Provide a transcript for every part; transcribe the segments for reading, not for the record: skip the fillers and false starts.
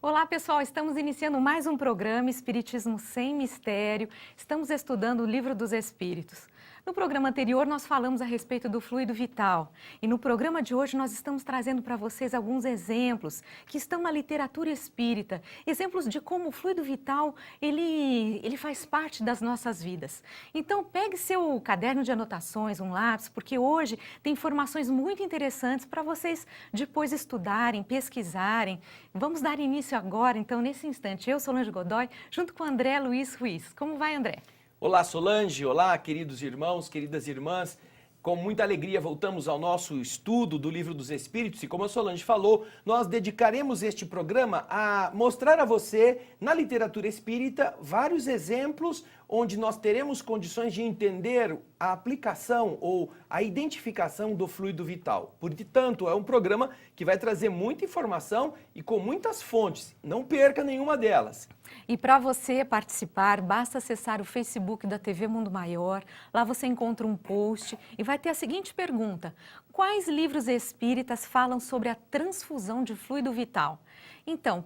Olá pessoal, estamos iniciando mais um programa Espiritismo Sem Mistério. Estamos estudando o Livro dos Espíritos. No programa anterior nós falamos a respeito do fluido vital e no programa de hoje nós estamos trazendo para vocês alguns exemplos que estão na literatura espírita, exemplos de como o fluido vital ele faz parte das nossas vidas. Então pegue seu caderno de anotações, um lápis, porque hoje tem informações muito interessantes para vocês depois estudarem, pesquisarem. Vamos dar início agora, então, nesse instante. Eu, Solange Godoy, junto com André Luiz Ruiz. Como vai, André? Olá, Solange. Olá, queridos irmãos, queridas irmãs. Com muita alegria voltamos ao nosso estudo do Livro dos Espíritos e, como a Solange falou, nós dedicaremos este programa a mostrar a você, na literatura espírita, vários exemplos onde nós teremos condições de entender a aplicação ou a identificação do fluido vital. Portanto, é um programa que vai trazer muita informação e com muitas fontes. Não perca nenhuma delas. E para você participar, basta acessar o Facebook da TV Mundo Maior. Lá você encontra um post e vai ter a seguinte pergunta: quais livros espíritas falam sobre a transfusão de fluido vital? Então,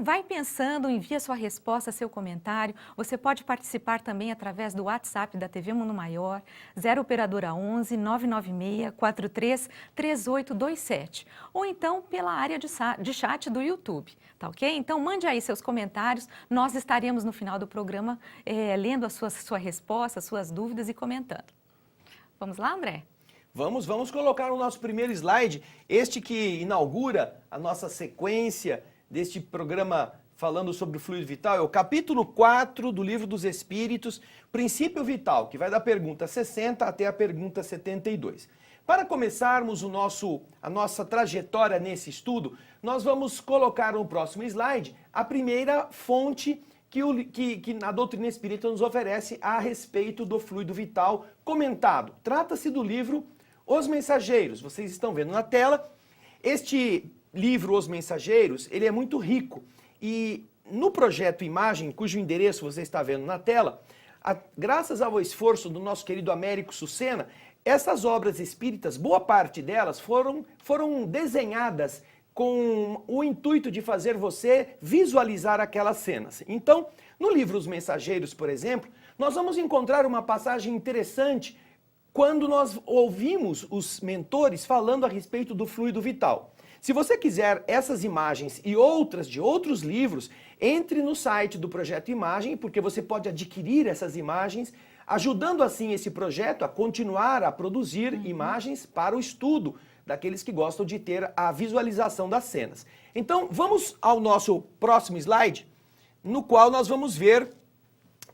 vai pensando, envia sua resposta, seu comentário. Você pode participar também através do WhatsApp da TV Mundo Maior, 0 operadora 11 996 43 3827. Ou então pela área de chat do YouTube, tá ok? Então mande aí seus comentários, nós estaremos no final do programa lendo a sua resposta, suas dúvidas e comentando. Vamos lá, André? Vamos colocar o nosso primeiro slide, este que inaugura a nossa sequência deste programa falando sobre o fluido vital, é o capítulo 4 do Livro dos Espíritos, Princípio Vital, que vai da pergunta 60 até a pergunta 72. Para começarmos a nossa trajetória nesse estudo, nós vamos colocar no próximo slide a primeira fonte que a doutrina espírita nos oferece a respeito do fluido vital comentado. Trata-se do livro Os Mensageiros. Vocês estão vendo na tela. Este livro Os Mensageiros, ele é muito rico e no projeto Imagem, cujo endereço você está vendo na tela, graças ao esforço do nosso querido Américo Sucena, essas obras espíritas, boa parte delas foram desenhadas com o intuito de fazer você visualizar aquelas cenas. Então, no livro Os Mensageiros, por exemplo, nós vamos encontrar uma passagem interessante quando nós ouvimos os mentores falando a respeito do fluido vital. Se você quiser essas imagens e outras de outros livros, entre no site do Projeto Imagem, porque você pode adquirir essas imagens, ajudando assim esse projeto a continuar a produzir imagens para o estudo daqueles que gostam de ter a visualização das cenas. Então, vamos ao nosso próximo slide, no qual nós vamos ver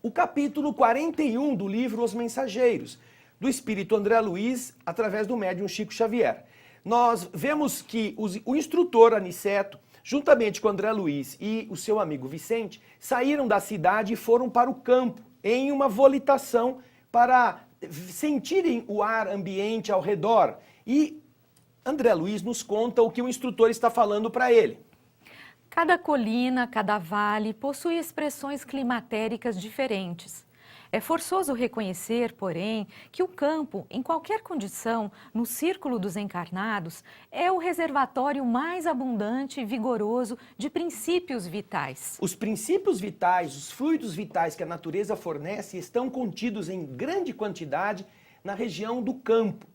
o capítulo 41 do livro Os Mensageiros, do Espírito André Luiz, através do médium Chico Xavier. Nós vemos que o instrutor Aniceto, juntamente com André Luiz e o seu amigo Vicente, saíram da cidade e foram para o campo, em uma volitação para sentirem o ar ambiente ao redor. E André Luiz nos conta o que o instrutor está falando para ele. Cada colina, cada vale possui expressões climatéricas diferentes. É forçoso reconhecer, porém, que o campo, em qualquer condição, no círculo dos encarnados, é o reservatório mais abundante e vigoroso de princípios vitais. Os princípios vitais, os fluidos vitais que a natureza fornece estão contidos em grande quantidade na região do campo.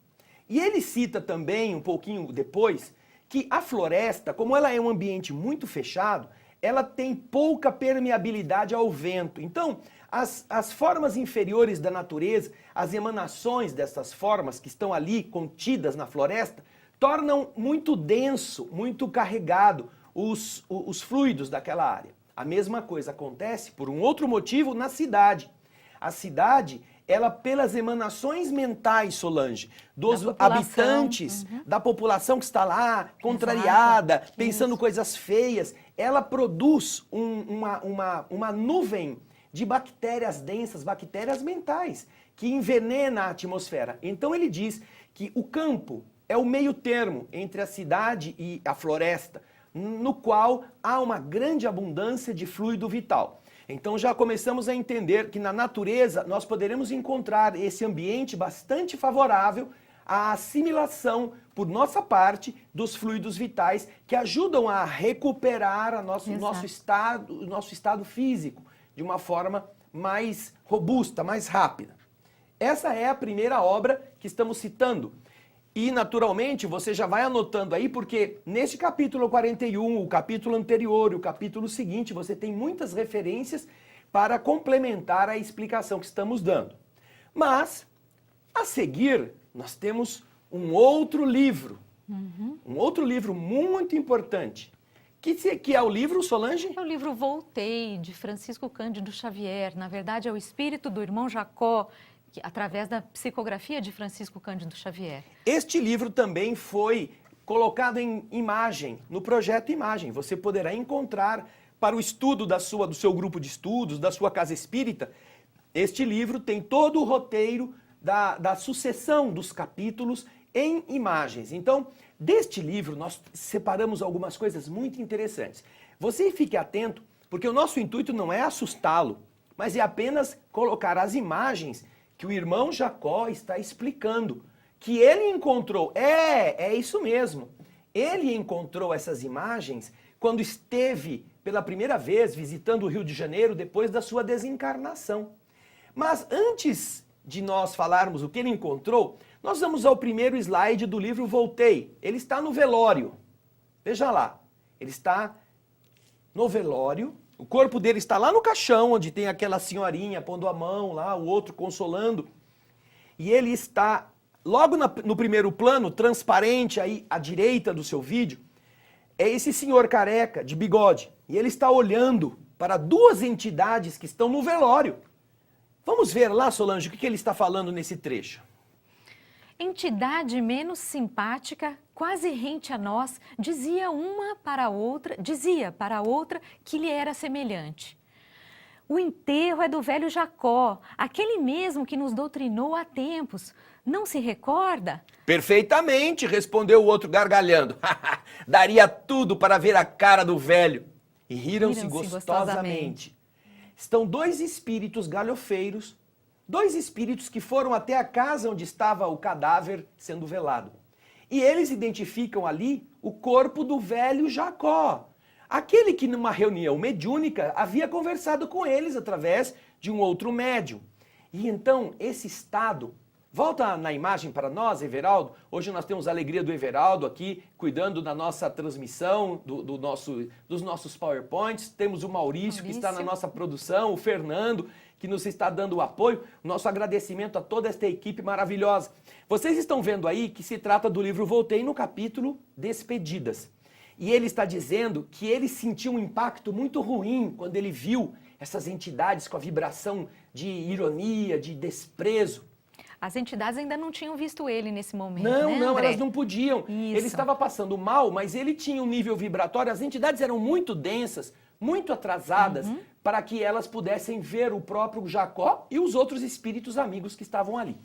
E ele cita também, um pouquinho depois, que a floresta, como ela é um ambiente muito fechado, ela tem pouca permeabilidade ao vento. Então, as formas inferiores da natureza, as emanações dessas formas que estão ali contidas na floresta, tornam muito denso, muito carregado os fluidos daquela área. A mesma coisa acontece, por um outro motivo, na cidade. A cidade, ela pelas emanações mentais, Solange, dos habitantes, da população que está lá, contrariada, Exato. pensando coisas feias, ela produz uma nuvem de bactérias densas, bactérias mentais, que envenena a atmosfera. Então ele diz que o campo é o meio termo entre a cidade e a floresta, no qual há uma grande abundância de fluido vital. Então já começamos a entender que na natureza nós poderemos encontrar esse ambiente bastante favorável a assimilação por nossa parte dos fluidos vitais que ajudam a recuperar o nosso estado físico de uma forma mais robusta, mais rápida. Essa é a primeira obra que estamos citando. E, naturalmente, você já vai anotando aí, porque neste capítulo 41, o capítulo anterior e o capítulo seguinte, você tem muitas referências para complementar a explicação que estamos dando. Mas, a seguir, nós temos um outro livro. Um outro livro muito importante. Que é o livro, Solange? É o livro Voltei, de Francisco Cândido Xavier. Na verdade, é o espírito do irmão Jacó, através da psicografia de Francisco Cândido Xavier. Este livro também foi colocado em imagem, no projeto Imagem. Você poderá encontrar para o estudo do seu grupo de estudos, da sua casa espírita. Este livro tem todo o roteiro da sucessão dos capítulos em imagens. Então, deste livro, nós separamos algumas coisas muito interessantes. Você fique atento, porque o nosso intuito não é assustá-lo, mas é apenas colocar as imagens que o irmão Jacó está explicando, que ele encontrou. É isso mesmo. Ele encontrou essas imagens quando esteve pela primeira vez visitando o Rio de Janeiro depois da sua desencarnação. Mas antes de nós falarmos o que ele encontrou, nós vamos ao primeiro slide do livro Voltei. Ele está no velório. Veja lá. Ele está no velório. O corpo dele está lá no caixão, onde tem aquela senhorinha pondo a mão lá, o outro consolando. E ele está logo no primeiro plano, transparente aí à direita do seu vídeo, é esse senhor careca, de bigode. E ele está olhando para duas entidades que estão no velório. Vamos ver lá, Solange, o que ele está falando nesse trecho. Entidade menos simpática, quase rente a nós, dizia para a outra que lhe era semelhante. O enterro é do velho Jacó, aquele mesmo que nos doutrinou há tempos. Não se recorda? Perfeitamente, respondeu o outro gargalhando. Daria tudo para ver a cara do velho. E riram-se gostosamente. Estão dois espíritos galhofeiros, dois espíritos que foram até a casa onde estava o cadáver sendo velado. E eles identificam ali o corpo do velho Jacó, aquele que numa reunião mediúnica havia conversado com eles através de um outro médium. E então esse estado, volta na imagem para nós, Everaldo. Hoje nós temos a alegria do Everaldo aqui, cuidando da nossa transmissão, dos nossos PowerPoints. Temos o Maurício, que está na nossa produção, o Fernando, que nos está dando o apoio. Nosso agradecimento a toda esta equipe maravilhosa. Vocês estão vendo aí que se trata do livro Voltei no capítulo Despedidas. E ele está dizendo que ele sentiu um impacto muito ruim quando ele viu essas entidades com a vibração de ironia, de desprezo. As entidades ainda não tinham visto ele nesse momento, Não, né, não, André? elas não podiam. Isso. Ele estava passando mal, mas ele tinha um nível vibratório. As entidades eram muito densas, muito atrasadas, para que elas pudessem ver o próprio Jacó e os outros espíritos amigos que estavam ali.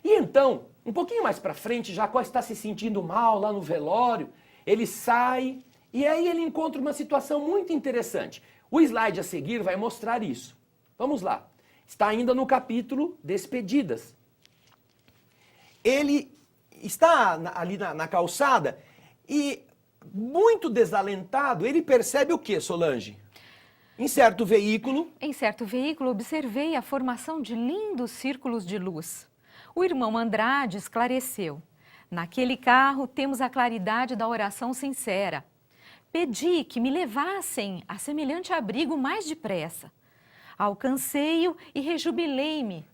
E então, um pouquinho mais para frente, Jacó está se sentindo mal lá no velório. Ele sai e aí ele encontra uma situação muito interessante. O slide a seguir vai mostrar isso. Vamos lá. Está ainda no capítulo Despedidas. Ele está ali na calçada e, muito desalentado, ele percebe o que, Solange? Em certo veículo... Em certo veículo, observei a formação de lindos círculos de luz. O irmão Andrade esclareceu. Naquele carro temos a claridade da oração sincera. Pedi que me levassem a semelhante abrigo mais depressa. Alcancei-o e rejubilei-me.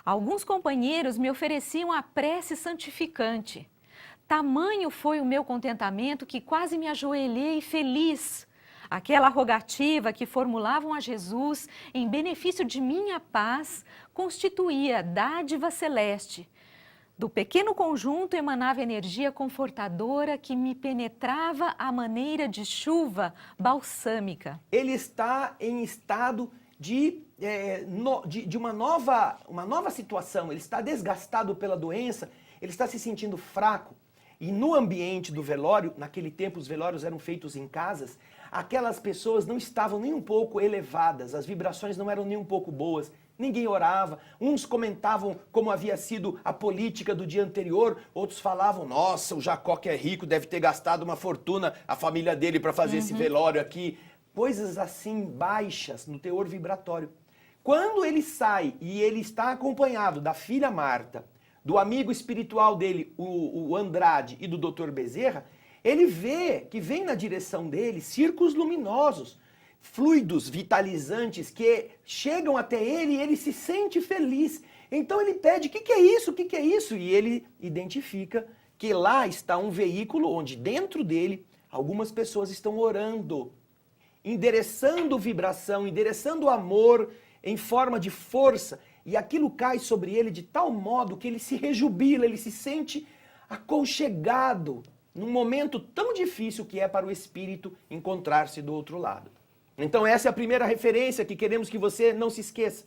Alguns companheiros me ofereciam a prece santificante. Tamanho foi o meu contentamento que quase me ajoelhei feliz. Aquela rogativa que formulavam a Jesus em benefício de minha paz constituía dádiva celeste. Do pequeno conjunto emanava energia confortadora que me penetrava à maneira de chuva balsâmica. Ele está em estado de uma nova situação. Ele está desgastado pela doença, ele está se sentindo fraco. E no ambiente do velório, naquele tempo os velórios eram feitos em casas, aquelas pessoas não estavam nem um pouco elevadas, as vibrações não eram nem um pouco boas. Ninguém orava, uns comentavam como havia sido a política do dia anterior, outros falavam, nossa, o Jacó que é rico deve ter gastado uma fortuna, a família dele para fazer esse velório aqui. Coisas assim baixas no teor vibratório. Quando ele sai e ele está acompanhado da filha Marta, do amigo espiritual dele, o Andrade, e do Dr. Bezerra, ele vê que vem na direção dele círculos luminosos, fluidos vitalizantes que chegam até ele e ele se sente feliz. Então ele pede, o que é isso? O que é isso? E ele identifica que lá está um veículo onde dentro dele algumas pessoas estão orando, endereçando vibração, endereçando amor em forma de força. E aquilo cai sobre ele de tal modo que ele se rejubila, ele se sente aconchegado num momento tão difícil que é para o espírito encontrar-se do outro lado. Então essa é a primeira referência que queremos que você não se esqueça.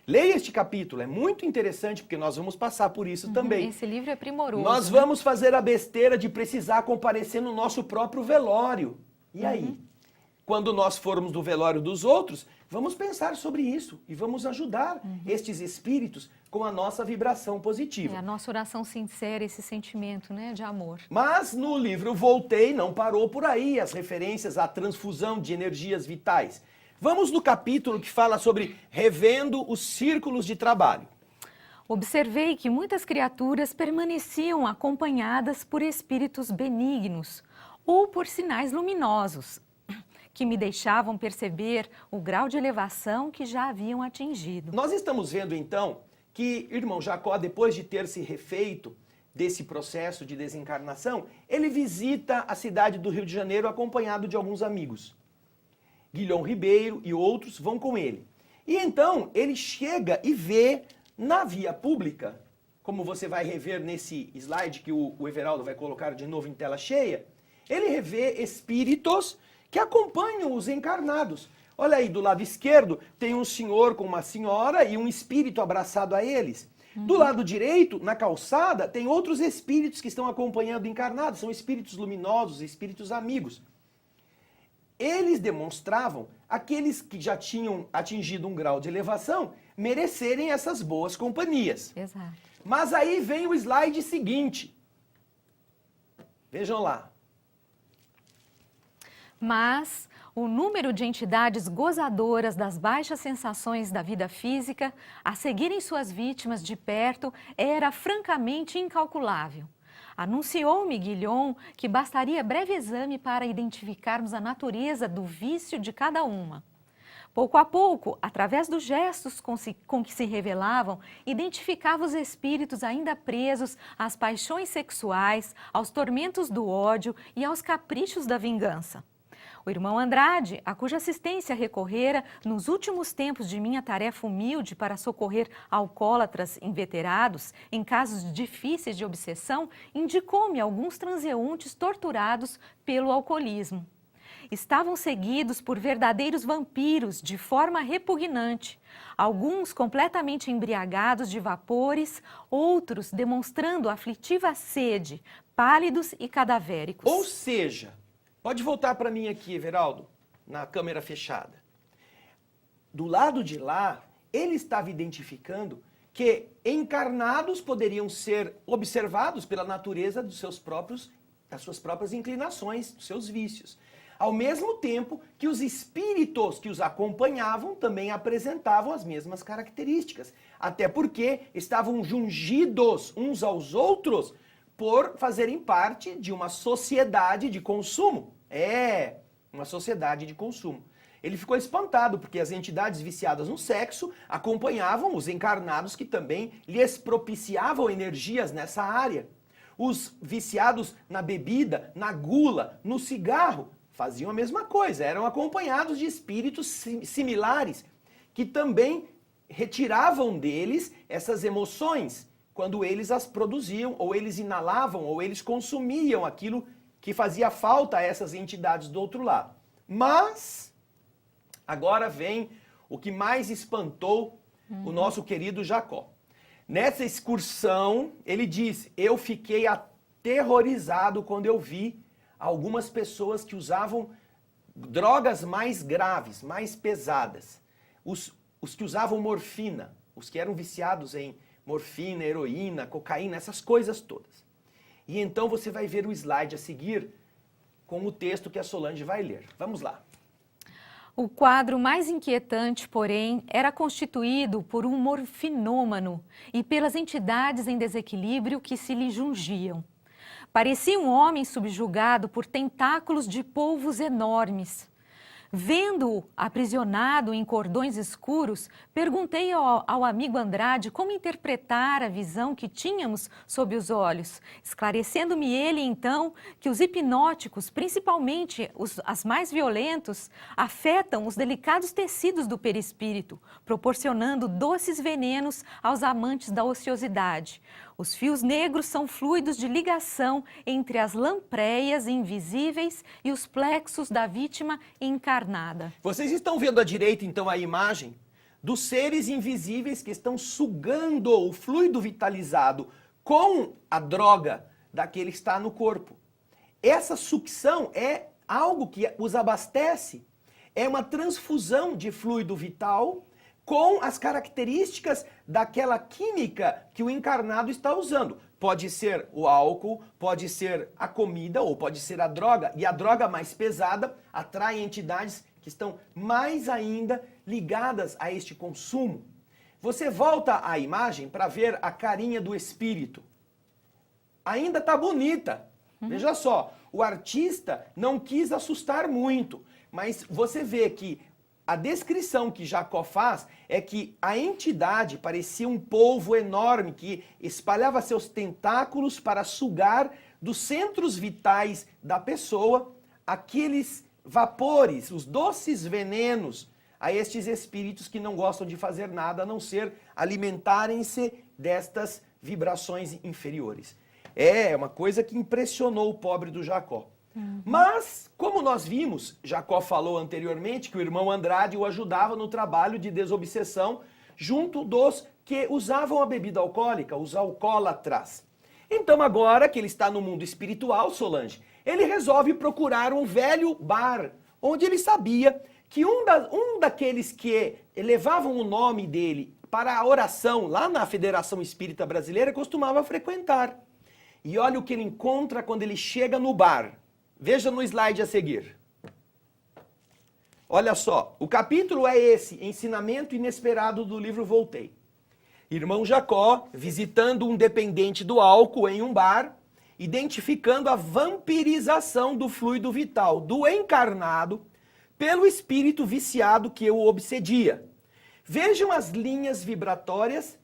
Leia este capítulo, é muito interessante porque nós vamos passar por isso também. Esse livro é primoroso. Nós vamos fazer a besteira de precisar comparecer no nosso próprio velório. E aí? Quando nós formos no velório dos outros, vamos pensar sobre isso e vamos ajudar estes espíritos com a nossa vibração positiva. É a nossa oração sincera, esse sentimento, né, de amor. Mas no livro Voltei não parou por aí as referências à transfusão de energias vitais. Vamos no capítulo que fala sobre revendo os círculos de trabalho. Observei que muitas criaturas permaneciam acompanhadas por espíritos benignos ou por sinais luminosos, que me deixavam perceber o grau de elevação que já haviam atingido. Nós estamos vendo então que irmão Jacó, depois de ter se refeito desse processo de desencarnação, ele visita a cidade do Rio de Janeiro acompanhado de alguns amigos. Guilhom Ribeiro e outros vão com ele. E então ele chega e vê na via pública, como você vai rever nesse slide que o Everaldo vai colocar de novo em tela cheia, ele revê espíritos que acompanham os encarnados. Olha aí, do lado esquerdo tem um senhor com uma senhora e um espírito abraçado a eles. Do lado direito, na calçada, tem outros espíritos que estão acompanhando encarnados. São espíritos luminosos, espíritos amigos. Eles demonstravam, aqueles que já tinham atingido um grau de elevação, merecerem essas boas companhias. Exato. Mas aí vem o slide seguinte. Vejam lá. Mas o número de entidades gozadoras das baixas sensações da vida física a seguirem suas vítimas de perto era francamente incalculável. Anunciou-me Guilhom que bastaria breve exame para identificarmos a natureza do vício de cada uma. Pouco a pouco, através dos gestos com que se revelavam, identificava os espíritos ainda presos às paixões sexuais, aos tormentos do ódio e aos caprichos da vingança. O irmão Andrade, a cuja assistência recorrera nos últimos tempos de minha tarefa humilde para socorrer alcoólatras inveterados em casos difíceis de obsessão, indicou-me alguns transeuntes torturados pelo alcoolismo. Estavam seguidos por verdadeiros vampiros de forma repugnante, alguns completamente embriagados de vapores, outros demonstrando aflitiva sede, pálidos e cadavéricos. Ou seja, pode voltar para mim aqui, Everaldo, na câmera fechada. Do lado de lá, ele estava identificando que encarnados poderiam ser observados pela natureza das suas próprias inclinações, dos seus vícios. Ao mesmo tempo que os espíritos que os acompanhavam também apresentavam as mesmas características. Até porque estavam jungidos uns aos outros por fazerem parte de uma sociedade de consumo. É, uma sociedade de consumo. Ele ficou espantado porque as entidades viciadas no sexo acompanhavam os encarnados que também lhes propiciavam energias nessa área. Os viciados na bebida, na gula, no cigarro, faziam a mesma coisa, eram acompanhados de espíritos similares, que também retiravam deles essas emoções, quando eles as produziam, ou eles inalavam, ou eles consumiam aquilo que fazia falta a essas entidades do outro lado. Mas, agora vem o que mais espantou o nosso querido Jacó. Nessa excursão, ele diz, eu fiquei aterrorizado quando eu vi algumas pessoas que usavam drogas mais graves, mais pesadas, os que usavam morfina, os que eram viciados em morfina, heroína, cocaína, essas coisas todas. E então você vai ver o slide a seguir com o texto que a Solange vai ler. Vamos lá. O quadro mais inquietante, porém, era constituído por um morfinômano e pelas entidades em desequilíbrio que se lhe jungiam. Parecia um homem subjugado por tentáculos de polvos enormes. Vendo-o aprisionado em cordões escuros, perguntei ao amigo Andrade como interpretar a visão que tínhamos sob os olhos, esclarecendo-me ele, então, que os hipnóticos, principalmente as mais violentos, afetam os delicados tecidos do perispírito, proporcionando doces venenos aos amantes da ociosidade. Os fios negros são fluidos de ligação entre as lampreias invisíveis e os plexos da vítima encarnada. Vocês estão vendo à direita, então, a imagem dos seres invisíveis que estão sugando o fluido vitalizado com a droga daquele que está no corpo. Essa sucção é algo que os abastece, é uma transfusão de fluido vital com as características daquela química que o encarnado está usando. Pode ser o álcool, pode ser a comida ou pode ser a droga. E a droga mais pesada atrai entidades que estão mais ainda ligadas a este consumo. Você volta à imagem para ver a carinha do espírito. Ainda está bonita. Veja só, o artista não quis assustar muito, mas você vê que a descrição que Jacó faz é que a entidade parecia um polvo enorme que espalhava seus tentáculos para sugar dos centros vitais da pessoa aqueles vapores, os doces venenos a estes espíritos que não gostam de fazer nada a não ser alimentarem-se destas vibrações inferiores. É uma coisa que impressionou o pobre do Jacó. Mas, como nós vimos, Jacó falou anteriormente que o irmão Andrade o ajudava no trabalho de desobsessão junto dos que usavam a bebida alcoólica, os alcoólatras. Então agora que ele está no mundo espiritual, Solange, ele resolve procurar um velho bar, onde ele sabia que um daqueles que levavam o nome dele para a oração lá na Federação Espírita Brasileira costumava frequentar. E olha o que ele encontra quando ele chega no bar. Veja no slide a seguir. Olha só, o capítulo é esse, Ensinamento Inesperado do livro Voltei. Irmão Jacó visitando um dependente do álcool em um bar, identificando a vampirização do fluido vital do encarnado pelo espírito viciado que o obsedia. Vejam as linhas vibratórias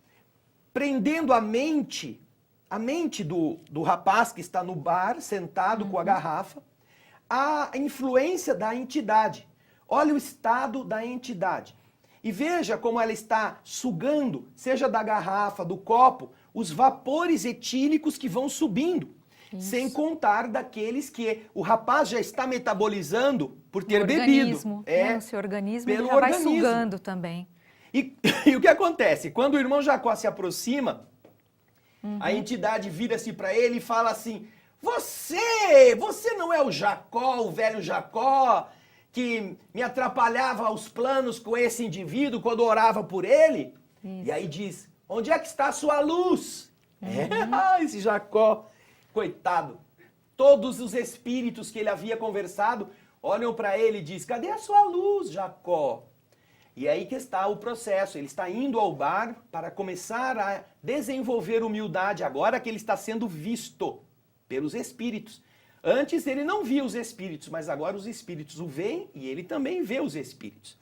prendendo a mente do rapaz que está no bar, sentado com a garrafa, a influência da entidade. Olha o estado da entidade. E veja como ela está sugando, seja da garrafa, do copo, os vapores etílicos que vão subindo. Isso. Sem contar daqueles que o rapaz já está metabolizando por ter bebido. O seu organismo ele já vai sugando também. E o que acontece? Quando o irmão Jacó se aproxima, a entidade vira-se para ele e fala assim: Você não é o Jacó, o velho Jacó, que me atrapalhava os planos com esse indivíduo quando orava por ele? Isso. E aí diz: onde é que está a sua luz? Esse Jacó, coitado. Todos os espíritos que ele havia conversado olham para ele e diz: cadê a sua luz, Jacó? E aí que está o processo, ele está indo ao bar para começar a desenvolver humildade, agora que ele está sendo visto pelos espíritos. Antes ele não via os espíritos, mas agora os espíritos o veem e ele também vê os espíritos.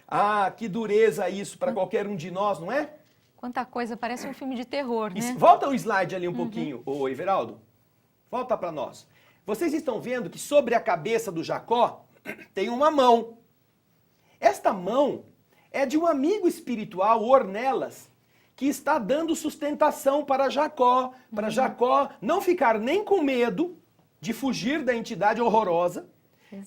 Ah, que dureza isso para qualquer um de nós, não é? Quanta coisa, parece um filme de terror, né? Volta o slide ali um pouquinho, ô Everaldo. Volta para nós. Vocês estão vendo que sobre a cabeça do Jacó tem uma mão. Esta mão é de um amigo espiritual, Ornelas, que está dando sustentação para Jacó não ficar nem com medo de fugir da entidade horrorosa,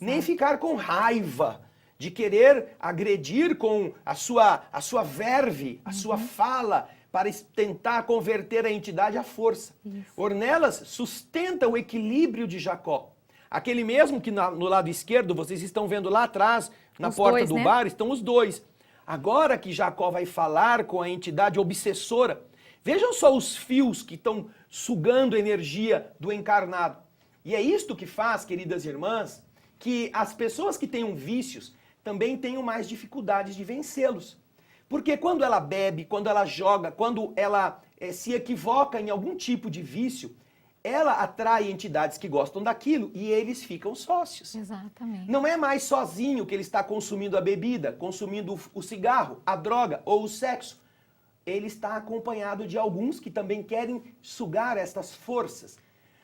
nem ficar com raiva de querer agredir com a sua verve, a sua fala, para tentar converter a entidade à força. Isso. Ornelas sustenta o equilíbrio de Jacó. Aquele mesmo que no lado esquerdo, vocês estão vendo lá atrás, na Os porta dois, do né? bar, estão os dois. Agora que Jacó vai falar com a entidade obsessora, vejam só os fios que estão sugando energia do encarnado. E é isto que faz, queridas irmãs, que as pessoas que tenham vícios também tenham mais dificuldades de vencê-los. Porque quando ela bebe, quando ela joga, quando ela se equivoca em algum tipo de vício, ela atrai entidades que gostam daquilo e eles ficam sócios. Exatamente. Não é mais sozinho que ele está consumindo a bebida, consumindo o cigarro, a droga ou o sexo. Ele está acompanhado de alguns que também querem sugar estas forças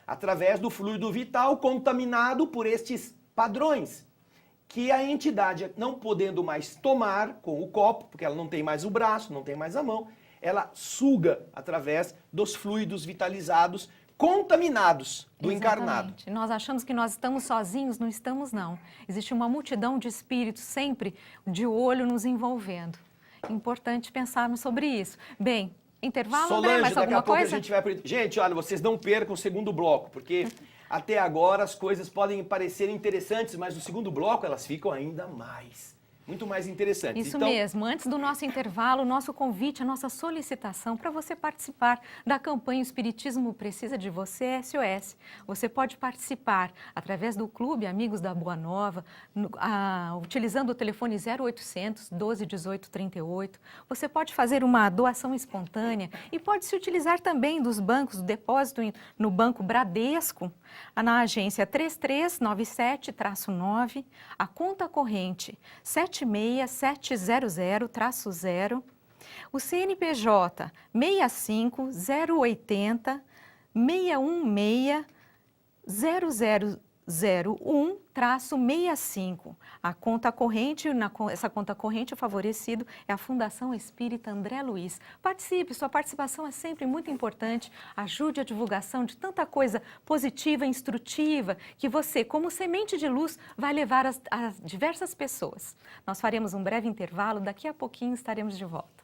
através do fluido vital contaminado por estes padrões, que a entidade, não podendo mais tomar com o copo, porque ela não tem mais o braço, não tem mais a mão, ela suga através dos fluidos vitalizados contaminados do encarnado. Exatamente. Nós achamos que nós estamos sozinhos, não estamos não. Existe uma multidão de espíritos sempre de olho nos envolvendo. Importante pensarmos sobre isso. Bem, intervalo, André, Solange, mais daqui a alguma pouco coisa? a gente vai... Gente, olha, vocês não percam o segundo bloco, porque até agora as coisas podem parecer interessantes, mas no segundo bloco elas ficam ainda muito mais interessantes. Isso então, mesmo. Antes do nosso intervalo, o nosso convite, a nossa solicitação para você participar da campanha O Espiritismo Precisa de Você, SOS. Você pode participar através do Clube Amigos da Boa Nova, utilizando o telefone 0800 12 18 38. Você pode fazer uma doação espontânea e pode se utilizar também dos bancos, do depósito no Banco Bradesco, na agência 3397-9, a conta corrente 76700-0, o CNPJ 65 080 616 0001-65. A conta corrente, essa conta corrente, o favorecido é a Fundação Espírita André Luiz. Participe, sua participação é sempre muito importante. Ajude a divulgação de tanta coisa positiva, instrutiva, que você, como semente de luz, vai levar a diversas pessoas. Nós faremos um breve intervalo, daqui a pouquinho estaremos de volta.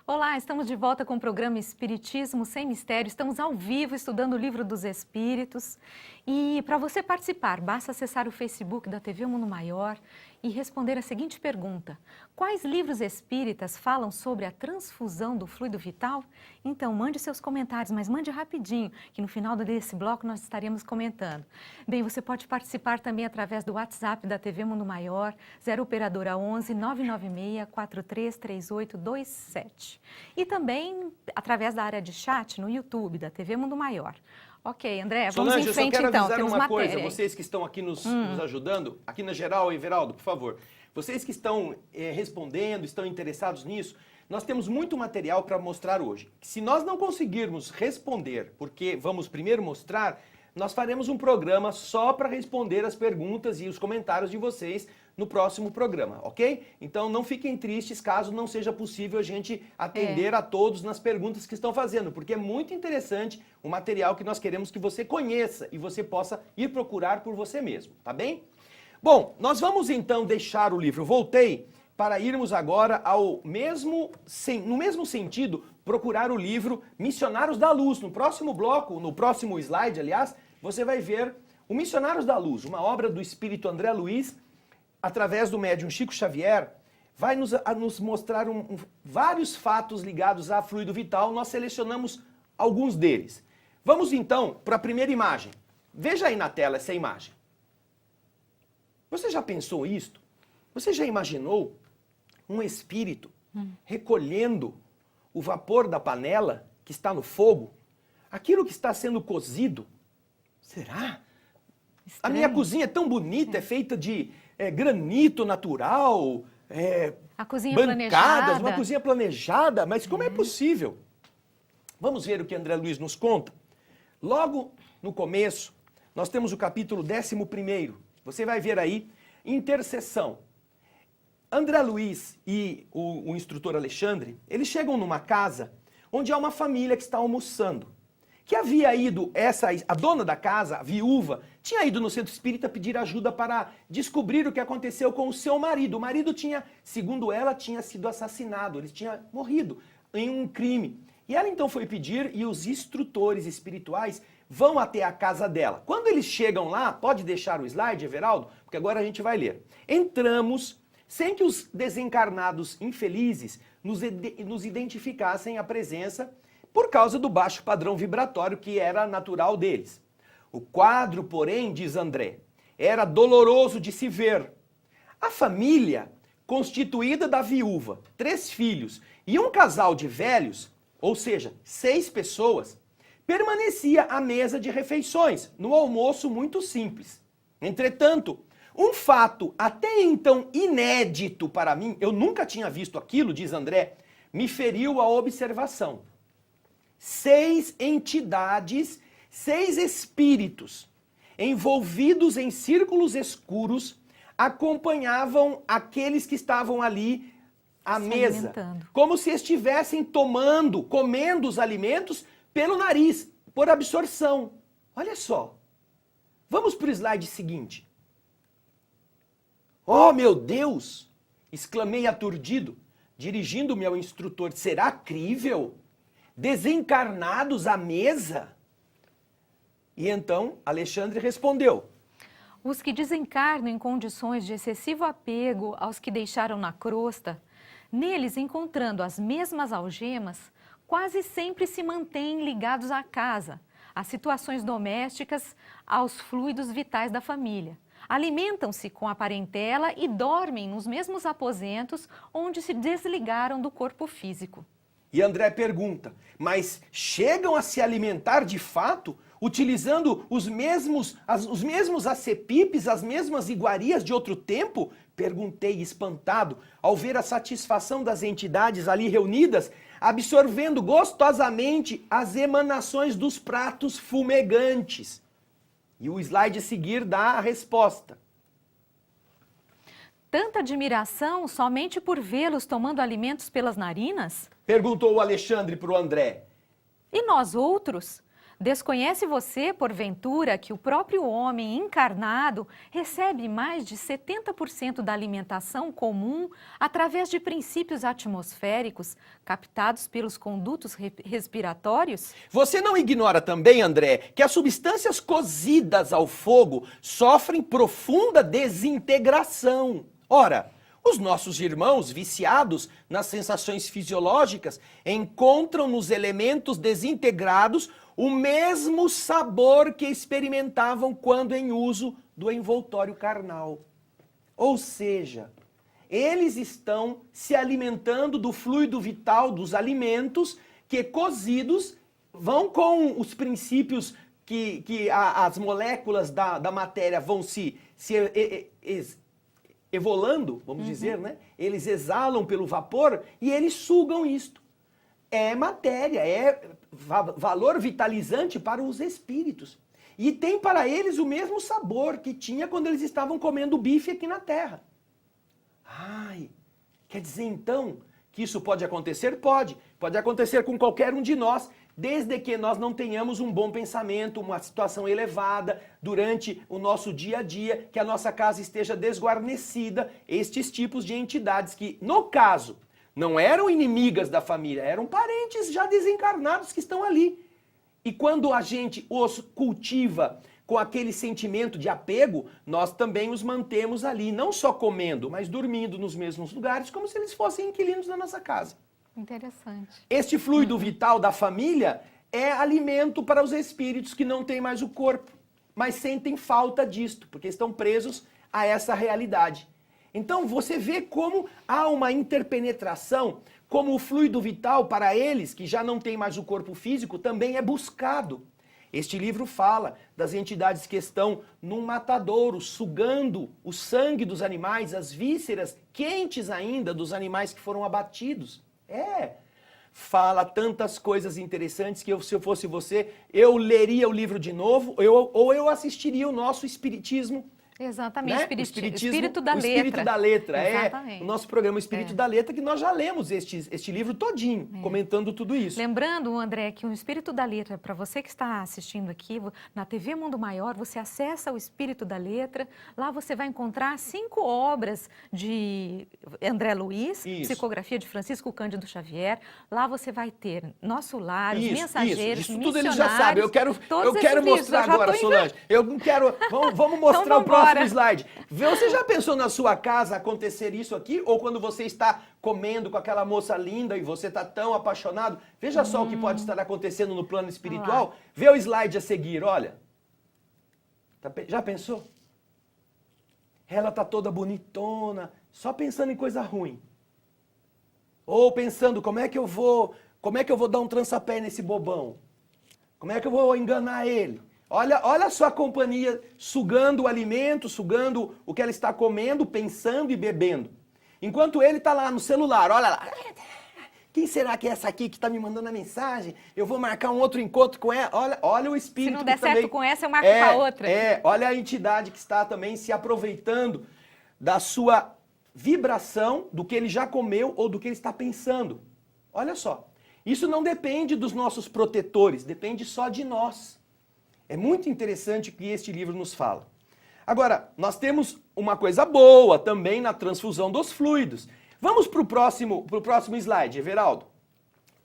Olá, estamos de volta com o programa Espiritismo Sem Mistério. Estamos ao vivo estudando o Livro dos Espíritos. E para você participar, basta acessar o Facebook da TV Mundo Maior e responder a seguinte pergunta: quais livros espíritas falam sobre a transfusão do fluido vital? Então, mande seus comentários, mas mande rapidinho, que no final desse bloco nós estaremos comentando. Bem, você pode participar também através do WhatsApp da TV Mundo Maior, 0 operadora 11 996 433827. E também através da área de chat no YouTube da TV Mundo Maior. Ok, André, vamos Solange, em frente eu só quero então, avisar temos uma matéria. coisa, vocês que estão aqui nos ajudando, aqui na geral, Everaldo, por favor, vocês que estão respondendo, estão interessados nisso, nós temos muito material para mostrar hoje. Se nós não conseguirmos responder, porque vamos primeiro mostrar, nós faremos um programa só para responder as perguntas e os comentários de vocês no próximo programa, ok? Então não fiquem tristes caso não seja possível a gente atender a todos nas perguntas que estão fazendo, porque é muito interessante o material que nós queremos que você conheça e você possa ir procurar por você mesmo, tá bem? Bom, nós vamos então deixar o livro. Voltei para irmos agora no mesmo sentido, procurar o livro Missionários da Luz. No próximo bloco, no próximo slide, aliás, você vai ver o Missionários da Luz, uma obra do espírito André Luiz, através do médium Chico Xavier, vai nos mostrar vários fatos ligados a fluido vital. Nós selecionamos alguns deles. Vamos então para a primeira imagem. Veja aí na tela essa imagem. Você já pensou isto? Você já imaginou um espírito recolhendo o vapor da panela que está no fogo? Aquilo que está sendo cozido? Será? Estranho. A minha cozinha é tão bonita, é feita de granito natural, a cozinha bancadas, planejada. uma cozinha planejada, mas como é possível? Vamos ver o que André Luiz nos conta? Logo no começo, nós temos o capítulo 11º. Você vai ver aí, intercessão. André Luiz e o instrutor Alexandre, eles chegam numa casa onde há uma família que está almoçando. que havia ido, a dona da casa, a viúva, tinha ido no centro espírita pedir ajuda para descobrir o que aconteceu com o seu marido. O marido tinha, segundo ela, tinha sido assassinado, ele tinha morrido em um crime. E ela então foi pedir e os instrutores espirituais vão até a casa dela. Quando eles chegam lá, pode deixar o slide, Everaldo, porque agora a gente vai ler. Entramos sem que os desencarnados infelizes nos identificassem a presença por causa do baixo padrão vibratório que era natural deles. O quadro, porém, diz André, era doloroso de se ver. A família, constituída da viúva, 3 filhos e um casal de velhos, ou seja, 6 pessoas, permanecia à mesa de refeições, no almoço muito simples. Entretanto, um fato até então inédito para mim, eu nunca tinha visto aquilo, diz André, me feriu a observação. 6 entidades, 6 espíritos, envolvidos em círculos escuros, acompanhavam aqueles que estavam ali à mesa, como se estivessem comendo os alimentos pelo nariz, por absorção. Olha só. Vamos para o slide seguinte. Oh, meu Deus! Exclamei aturdido, dirigindo-me ao instrutor. Será crível? Desencarnados à mesa? E então Alexandre respondeu. Os que desencarnam em condições de excessivo apego aos que deixaram na crosta, neles encontrando as mesmas algemas, quase sempre se mantêm ligados à casa, às situações domésticas, aos fluidos vitais da família. Alimentam-se com a parentela e dormem nos mesmos aposentos onde se desligaram do corpo físico. E André pergunta, mas chegam a se alimentar de fato, utilizando os mesmos acepipes, as mesmas iguarias de outro tempo? Perguntei espantado, ao ver a satisfação das entidades ali reunidas, absorvendo gostosamente as emanações dos pratos fumegantes. E o slide a seguir dá a resposta. Tanta admiração somente por vê-los tomando alimentos pelas narinas? Perguntou o Alexandre para o André. E nós outros? Desconhece você, porventura, que o próprio homem encarnado recebe mais de 70% da alimentação comum através de princípios atmosféricos captados pelos condutos respiratórios? Você não ignora também, André, que as substâncias cozidas ao fogo sofrem profunda desintegração. Ora, os nossos irmãos viciados nas sensações fisiológicas encontram nos elementos desintegrados o mesmo sabor que experimentavam quando em uso do envoltório carnal. Ou seja, eles estão se alimentando do fluido vital dos alimentos que cozidos vão com os princípios que as moléculas da matéria vão se evolando, vamos dizer, né? Eles exalam pelo vapor e eles sugam isto. É matéria, é valor vitalizante para os espíritos. E tem para eles o mesmo sabor que tinha quando eles estavam comendo bife aqui na Terra. Ai, quer dizer então que isso pode acontecer? Pode. Pode acontecer com qualquer um de nós, desde que nós não tenhamos um bom pensamento, uma situação elevada durante o nosso dia a dia, que a nossa casa esteja desguarnecida, estes tipos de entidades que, no caso, não eram inimigas da família, eram parentes já desencarnados que estão ali. E quando a gente os cultiva com aquele sentimento de apego, nós também os mantemos ali, não só comendo, mas dormindo nos mesmos lugares, como se eles fossem inquilinos da nossa casa. Interessante. Este fluido vital da família é alimento para os espíritos que não têm mais o corpo, mas sentem falta disto, porque estão presos a essa realidade. Então você vê como há uma interpenetração, como o fluido vital para eles, que já não tem mais o corpo físico, também é buscado. Este livro fala das entidades que estão num matadouro, sugando o sangue dos animais, as vísceras quentes ainda dos animais que foram abatidos. Fala tantas coisas interessantes que se eu fosse você, eu leria o livro de novo ou eu assistiria o nosso Espiritismo Exatamente, né? espírito da o letra. Espírito da Letra. Exatamente. É o nosso programa Espírito da Letra, que nós já lemos este livro todinho, comentando tudo isso. Lembrando, André, que o Espírito da Letra, para você que está assistindo aqui, na TV Mundo Maior, você acessa o Espírito da Letra, lá você vai encontrar 5 obras de André Luiz, psicografia de Francisco Cândido Xavier, lá você vai ter Nosso Lar, Os Mensageiros, isso tudo ele já sabe. Eu quero mostrar agora, Solange. Vamos mostrar então, o próximo slide. Você já pensou na sua casa acontecer isso aqui? Ou quando você está comendo com aquela moça linda e você está tão apaixonado? Veja só o que pode estar acontecendo no plano espiritual. Vê o slide a seguir, olha. Já pensou? Ela está toda bonitona, só pensando em coisa ruim. Ou pensando, como é que eu vou dar um trançapé nesse bobão? Como é que eu vou enganar ele? Olha só a companhia sugando o alimento, sugando o que ela está comendo, pensando e bebendo. Enquanto ele está lá no celular, olha lá. Quem será que é essa aqui que está me mandando a mensagem? Eu vou marcar um outro encontro com ela. Olha o espírito. Se não der certo com essa, eu marco com a outra. Olha a entidade que está também se aproveitando da sua vibração, do que ele já comeu ou do que ele está pensando. Olha só. Isso não depende dos nossos protetores, depende só de nós. É muito interessante o que este livro nos fala. Agora, nós temos uma coisa boa também na transfusão dos fluidos. Vamos para o próximo slide, Everaldo.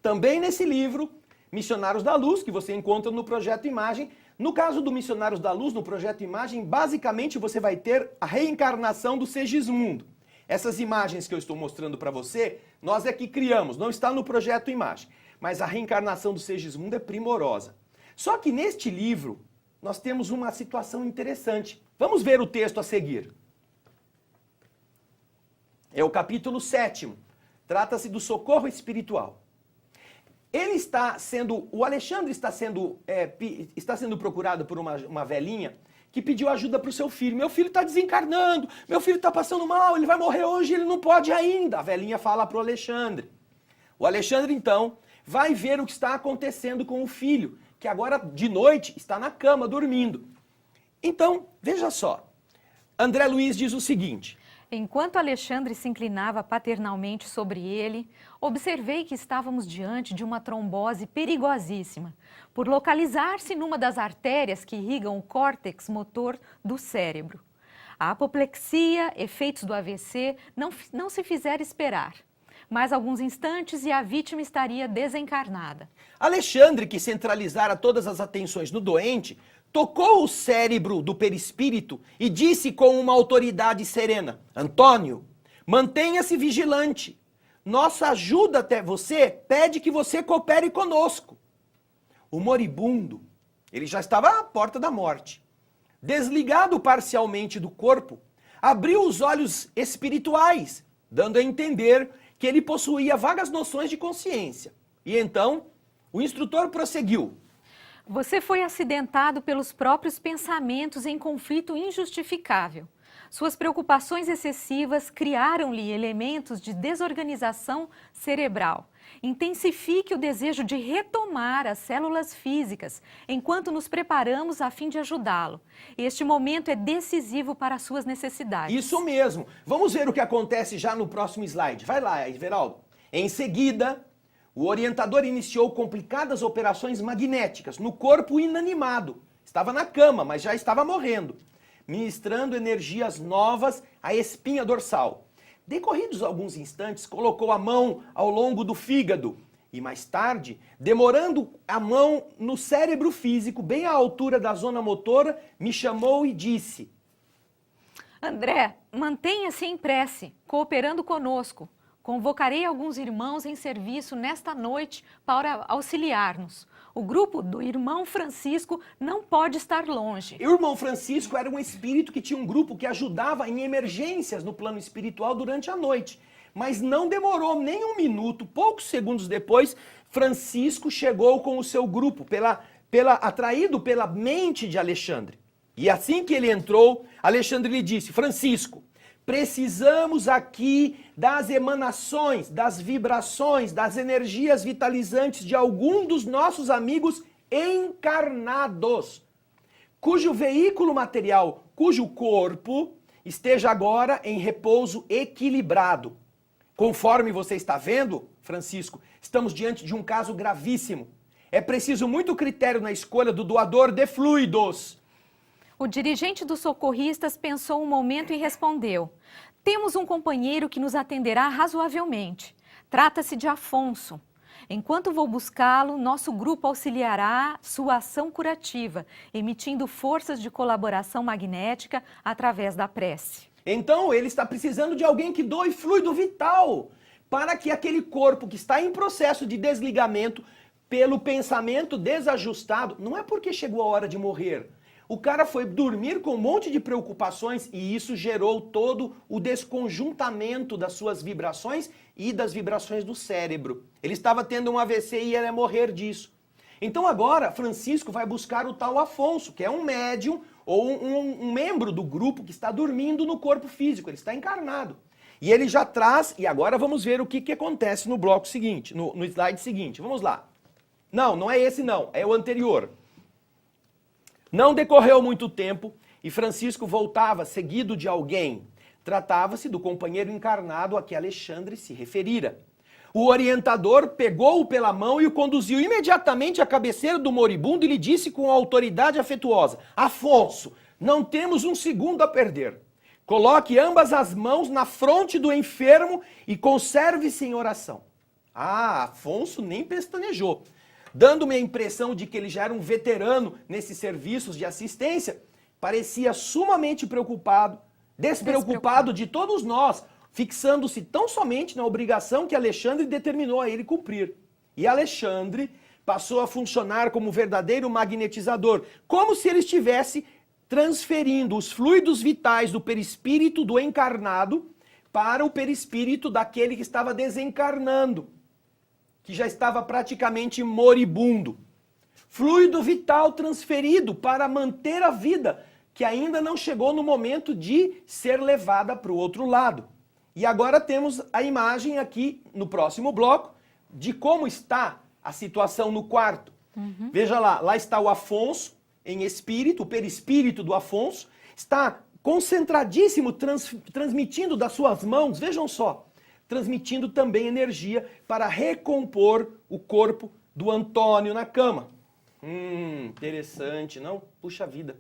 Também nesse livro, Missionários da Luz, que você encontra no Projeto Imagem. No caso do Missionários da Luz, no Projeto Imagem, basicamente você vai ter a reencarnação do Segismundo. Essas imagens que eu estou mostrando para você, nós é que criamos, não está no Projeto Imagem. Mas a reencarnação do Segismundo é primorosa. Só que neste livro, nós temos uma situação interessante. Vamos ver o texto a seguir. É o capítulo 7º. Trata-se do socorro espiritual. O Alexandre está sendo procurado por uma velhinha que pediu ajuda para o seu filho. Meu filho está desencarnando, meu filho está passando mal, ele vai morrer hoje, ele não pode ainda. A velhinha fala para o Alexandre. O Alexandre, então, vai ver o que está acontecendo com o filho, que agora, de noite, está na cama, dormindo. Então, veja só. André Luiz diz o seguinte: enquanto Alexandre se inclinava paternalmente sobre ele, observei que estávamos diante de uma trombose perigosíssima, por localizar-se numa das artérias que irrigam o córtex motor do cérebro. A apoplexia, efeitos do AVC, não se fizeram esperar. Mais alguns instantes e a vítima estaria desencarnada. Alexandre, que centralizara todas as atenções no doente, tocou o cérebro do perispírito e disse com uma autoridade serena: Antônio, mantenha-se vigilante. Nossa ajuda até você pede que você coopere conosco. O moribundo, ele já estava à porta da morte. Desligado parcialmente do corpo, abriu os olhos espirituais, dando a entender que ele possuía vagas noções de consciência. E então, o instrutor prosseguiu: você foi acidentado pelos próprios pensamentos em conflito injustificável. Suas preocupações excessivas criaram-lhe elementos de desorganização cerebral. Intensifique o desejo de retomar as células físicas enquanto nos preparamos a fim de ajudá-lo. Este momento é decisivo para as suas necessidades. Isso mesmo. Vamos ver o que acontece já no próximo slide. Vai lá, Everaldo. Em seguida, o orientador iniciou complicadas operações magnéticas no corpo inanimado. Estava na cama, mas já estava morrendo, ministrando energias novas à espinha dorsal. Decorridos alguns instantes, colocou a mão ao longo do fígado e mais tarde, demorando a mão no cérebro físico, bem à altura da zona motora, me chamou e disse: André, mantenha-se em prece, cooperando conosco. Convocarei alguns irmãos em serviço nesta noite para auxiliar-nos. O grupo do irmão Francisco não pode estar longe. O irmão Francisco era um espírito que tinha um grupo que ajudava em emergências no plano espiritual durante a noite. Mas não demorou nem um minuto, poucos segundos depois, Francisco chegou com o seu grupo, atraído pela mente de Alexandre. E assim que ele entrou, Alexandre lhe disse: Francisco, precisamos aqui das emanações, das vibrações, das energias vitalizantes de algum dos nossos amigos encarnados, cujo veículo material cujo corpo esteja agora em repouso equilibrado. Conforme você está vendo, Francisco, estamos diante de um caso gravíssimo. É preciso muito critério na escolha do doador de fluidos. O dirigente dos socorristas pensou um momento e respondeu: temos um companheiro que nos atenderá razoavelmente. Trata-se de Afonso. Enquanto vou buscá-lo, nosso grupo auxiliará sua ação curativa, emitindo forças de colaboração magnética através da prece. Então ele está precisando de alguém que doe fluido vital para que aquele corpo que está em processo de desligamento pelo pensamento desajustado, não é porque chegou a hora de morrer. O cara foi dormir com um monte de preocupações e isso gerou todo o desconjuntamento das suas vibrações e das vibrações do cérebro. Ele estava tendo um AVC e ia morrer disso. Então agora Francisco vai buscar o tal Afonso, que é um médium ou um membro do grupo que está dormindo no corpo físico, ele está encarnado. E ele já traz, e agora vamos ver o que acontece no bloco seguinte, no slide seguinte. Vamos lá. Não é esse não, é o anterior. Não decorreu muito tempo e Francisco voltava seguido de alguém. Tratava-se do companheiro encarnado a que Alexandre se referira. O orientador pegou-o pela mão e o conduziu imediatamente à cabeceira do moribundo e lhe disse com autoridade afetuosa: Afonso, não temos um segundo a perder. Coloque ambas as mãos na fronte do enfermo e conserve-se em oração. Ah, Afonso nem pestanejou. Dando-me a impressão de que ele já era um veterano nesses serviços de assistência, parecia sumamente preocupado, despreocupado de todos nós, fixando-se tão somente na obrigação que Alexandre determinou a ele cumprir. E Alexandre passou a funcionar como verdadeiro magnetizador, como se ele estivesse transferindo os fluidos vitais do perispírito do encarnado para o perispírito daquele que estava desencarnando, que já estava praticamente moribundo. Fluido vital transferido para manter a vida, que ainda não chegou no momento de ser levada para o outro lado. E agora temos a imagem aqui no próximo bloco de como está a situação no quarto. Veja lá está o Afonso em espírito, o perispírito do Afonso, está concentradíssimo, transmitindo das suas mãos, vejam só, transmitindo também energia para recompor o corpo do Antônio na cama. Interessante, não? Puxa vida.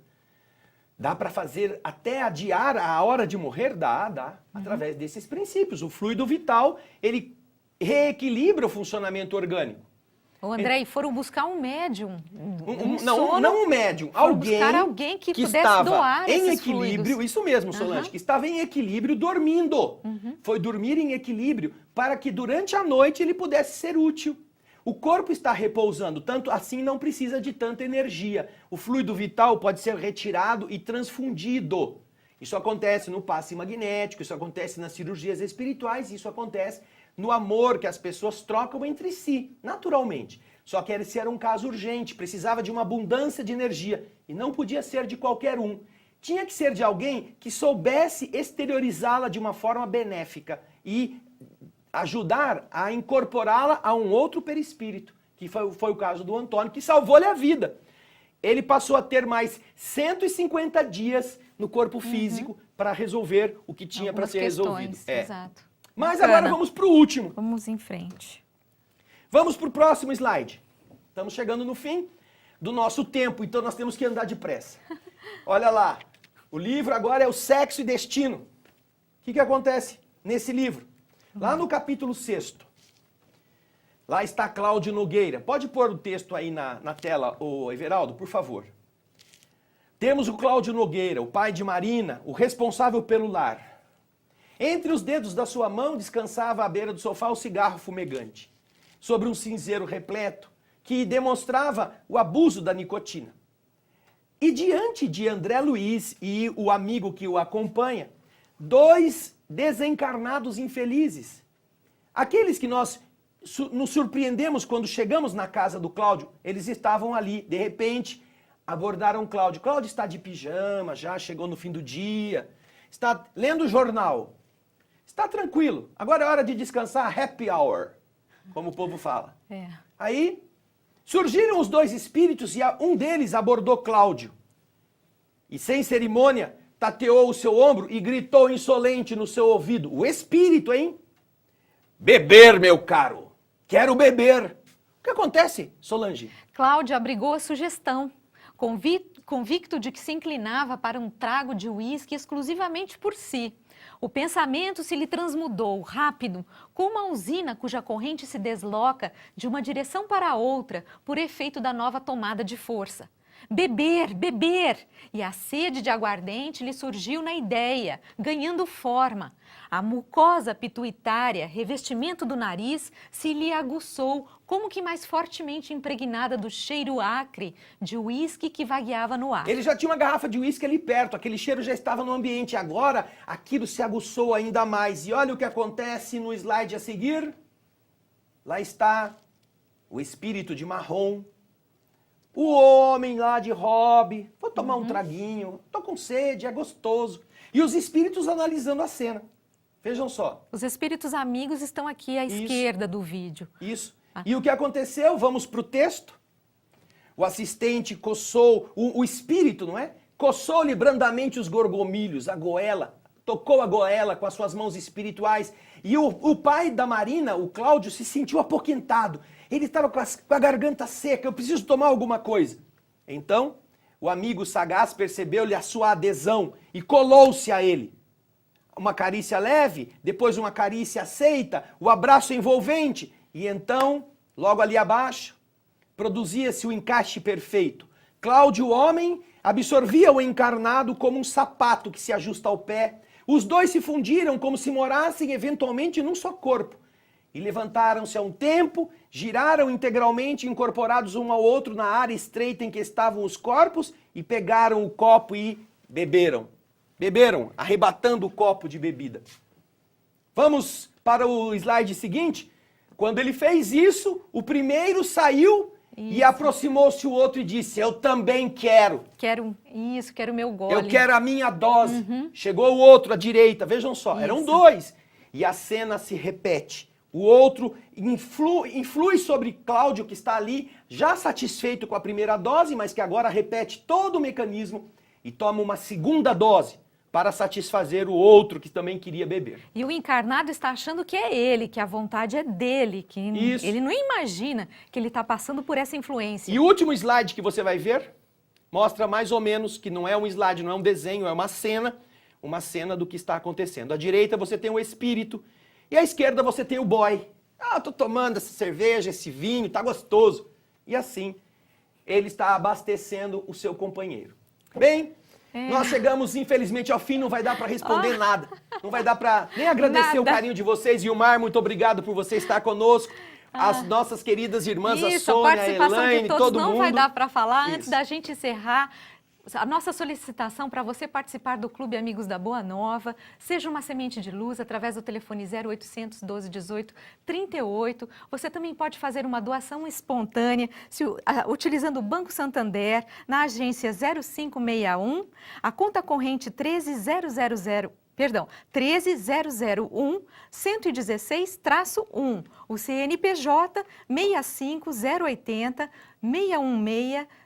Dá para fazer até adiar a hora de morrer? Dá. Através desses princípios. O fluido vital, ele reequilibra o funcionamento orgânico. Ô André, e foram buscar um médium. Não um médium, alguém que pudesse estava doar em esses equilíbrio, fluidos. isso mesmo, Solange, que estava em equilíbrio dormindo. Foi dormir em equilíbrio para que durante a noite ele pudesse ser útil. O corpo está repousando, tanto assim não precisa de tanta energia. O fluido vital pode ser retirado e transfundido. Isso acontece no passe magnético, isso acontece nas cirurgias espirituais, isso acontece no amor que as pessoas trocam entre si, naturalmente. Só que esse era um caso urgente, precisava de uma abundância de energia e não podia ser de qualquer um. Tinha que ser de alguém que soubesse exteriorizá-la de uma forma benéfica e ajudar a incorporá-la a um outro perispírito, que foi o caso do Antônio, que salvou-lhe a vida. Ele passou a ter mais 150 dias no corpo físico para resolver o que tinha para ser resolvido. Exato. Mas agora vamos para o último. Vamos em frente. Vamos para o próximo slide. Estamos chegando no fim do nosso tempo, então nós temos que andar depressa. Olha lá, o livro agora é o Sexo e Destino. O que acontece nesse livro? Lá no capítulo 6º, lá está Cláudio Nogueira. Pode pôr o texto aí na tela, ô Everaldo, por favor. Temos o Cláudio Nogueira, o pai de Marina, o responsável pelo lar. Entre os dedos da sua mão descansava à beira do sofá o cigarro fumegante, sobre um cinzeiro repleto que demonstrava o abuso da nicotina. E diante de André Luiz e o amigo que o acompanha, dois desencarnados infelizes. Aqueles que nós nos surpreendemos quando chegamos na casa do Cláudio, eles estavam ali, de repente, abordaram o Cláudio. Cláudio está de pijama, já chegou no fim do dia, está lendo o jornal. Está tranquilo, agora é hora de descansar, happy hour, como o povo fala. Aí surgiram os dois espíritos e um deles abordou Cláudio. E sem cerimônia, tateou o seu ombro e gritou insolente no seu ouvido. O espírito, hein? Beber, meu caro. Quero beber. O que acontece, Solange? Cláudio abrigou a sugestão, convicto de que se inclinava para um trago de uísque exclusivamente por si. O pensamento se lhe transmudou rápido, como uma usina cuja corrente se desloca de uma direção para outra por efeito da nova tomada de força. Beber, beber! E a sede de aguardente lhe surgiu na ideia, ganhando forma. A mucosa pituitária, revestimento do nariz, se lhe aguçou, como que mais fortemente impregnada do cheiro acre de uísque que vagueava no ar. Ele já tinha uma garrafa de uísque ali perto, aquele cheiro já estava no ambiente. Agora, aquilo se aguçou ainda mais. E olha o que acontece no slide a seguir. Lá está o espírito de marrom. O homem lá de hobby, vou tomar um traguinho, tô com sede, é gostoso. E os espíritos analisando a cena. Vejam só. Os espíritos amigos estão aqui à esquerda do vídeo. Isso. E o que aconteceu? Vamos para o texto. O assistente coçou, o espírito, não é? Coçou-lhe brandamente os gorgomilhos, a goela, tocou a goela com as suas mãos espirituais. E o pai da Marina, o Cláudio, se sentiu apoquentado. Ele estava com a garganta seca, eu preciso tomar alguma coisa. Então, o amigo sagaz percebeu-lhe a sua adesão e colou-se a ele. Uma carícia leve, depois uma carícia aceita, o abraço envolvente. E então, logo ali abaixo, produzia-se o encaixe perfeito. Cláudio, o homem, absorvia o encarnado como um sapato que se ajusta ao pé. Os dois se fundiram como se morassem eventualmente num só corpo. E levantaram-se a um tempo, giraram integralmente incorporados um ao outro na área estreita em que estavam os corpos e pegaram o copo e beberam. Beberam, arrebatando o copo de bebida. Vamos para o slide seguinte. Quando ele fez isso, o primeiro saiu e aproximou-se o outro e disse, eu também quero. Quero meu gole. Eu quero a minha dose. Chegou o outro à direita, vejam só, eram dois. E a cena se repete. O outro influi sobre Cláudio, que está ali, já satisfeito com a primeira dose, mas que agora repete todo o mecanismo e toma uma segunda dose para satisfazer o outro que também queria beber. E o encarnado está achando que é ele, que a vontade é dele, que ele não imagina que ele está passando por essa influência. E o último slide que você vai ver mostra mais ou menos que não é um slide, não é um desenho, é uma cena do que está acontecendo. À direita você tem o espírito e à esquerda você tem o boy. Ah, tô tomando essa cerveja, esse vinho, tá gostoso. E assim, ele está abastecendo o seu companheiro. Bem, nós chegamos infelizmente ao fim, não vai dar para responder nada. Não vai dar para nem agradecer o carinho de vocês. Gilmar, muito obrigado por você estar conosco. As nossas queridas irmãs, a Sônia, a Elaine, todo mundo. Não vai dar para falar. Antes da gente encerrar, a nossa solicitação para você participar do Clube Amigos da Boa Nova, seja uma semente de luz através do telefone 0800 12 18 38. Você também pode fazer uma doação espontânea utilizando o Banco Santander na agência 0561, a conta corrente 13001 116-1, o CNPJ 65080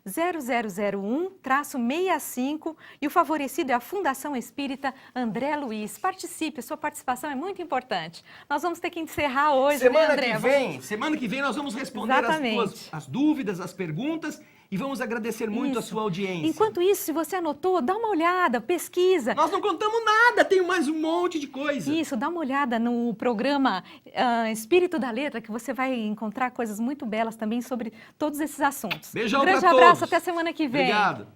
616-0001-65 e o favorecido é a Fundação Espírita André Luiz. Participe, sua participação é muito importante. Nós vamos ter que encerrar hoje, semana né, André? Semana que vem nós vamos responder as dúvidas, as perguntas e vamos agradecer muito a sua audiência. Enquanto isso, se você anotou, dá uma olhada, pesquisa. Nós não contamos nada, tem mais um monte de coisa. Isso, dá uma olhada no programa Espírito da Letra, que você vai encontrar coisas muito belas também sobre todos esses assuntos. Beijão pra todos. Um grande abraço, até semana que vem. Obrigado.